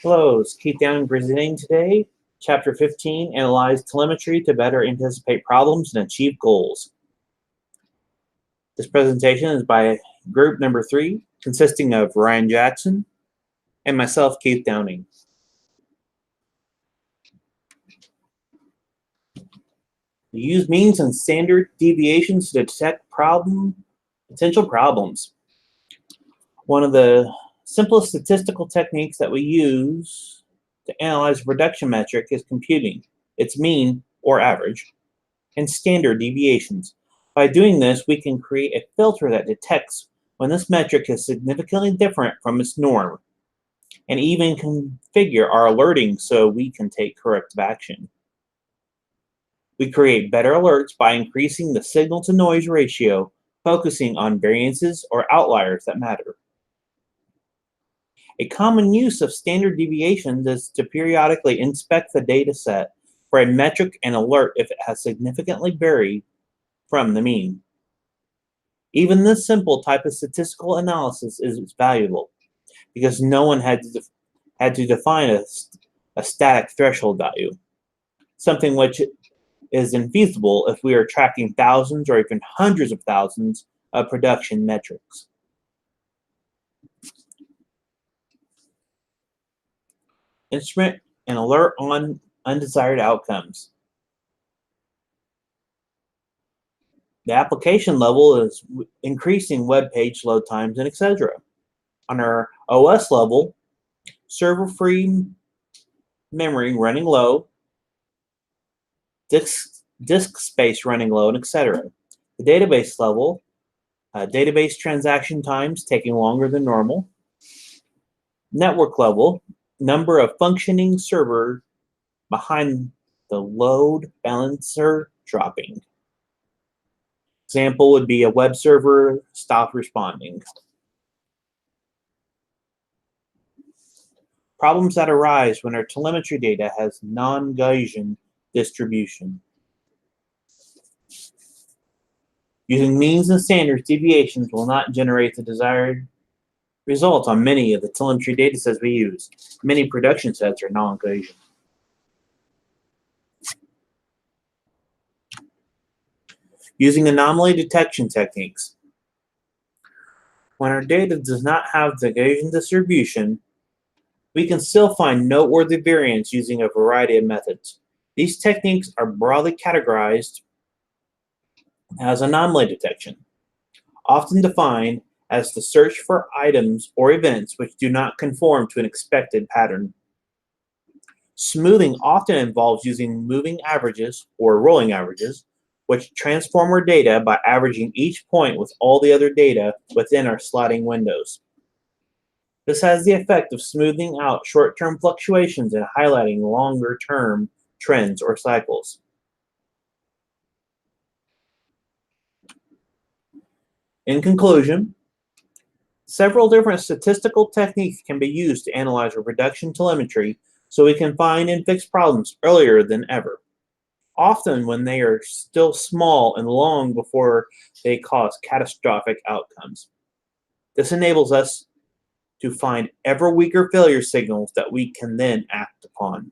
Hello, it's Keith Downing presenting today. Chapter 15, Analyze Telemetry to Better Anticipate Problems and Achieve Goals. This presentation is by group number 3, consisting of Ryan Jackson and myself, Keith Downing. We use means and standard deviations to detect potential problems. One of the simplest statistical techniques that we use to analyze a reduction metric is computing its mean or average and standard deviations. By doing this, we can create a filter that detects when this metric is significantly different from its norm, and even configure our alerting so we can take corrective action. We create better alerts by increasing the signal-to-noise ratio, focusing on variances or outliers that matter. A common use of standard deviations is to periodically inspect the data set for a metric and alert if it has significantly varied from the mean. Even this simple type of statistical analysis is valuable because no one had to define a static threshold value, something which is infeasible if we are tracking thousands or even hundreds of thousands of production metrics. Instrument and alert on undesired outcomes. The application level is increasing web page load times and etc. On our OS level, server-free memory running low, disk space running low, and etc. The database level, database transaction times taking longer than normal. Network level, number of functioning servers behind the load balancer dropping. Example would be a web server stopped responding. Problems that arise when our telemetry data has non-Gaussian distribution. Using means and standards deviations will not generate the desired result on many of the telemetry data sets we use. Many production sets are non-Gaussian. Using anomaly detection techniques. When our data does not have the Gaussian distribution, we can still find noteworthy variance using a variety of methods. These techniques are broadly categorized as anomaly detection, often defined as the search for items or events which do not conform to an expected pattern. Smoothing often involves using moving averages or rolling averages, which transform our data by averaging each point with all the other data within our sliding windows. This has the effect of smoothing out short-term fluctuations and highlighting longer-term trends or cycles. In conclusion, several different statistical techniques can be used to analyze our production telemetry so we can find and fix problems earlier than ever, often when they are still small and long before they cause catastrophic outcomes. This enables us to find ever weaker failure signals that we can then act upon.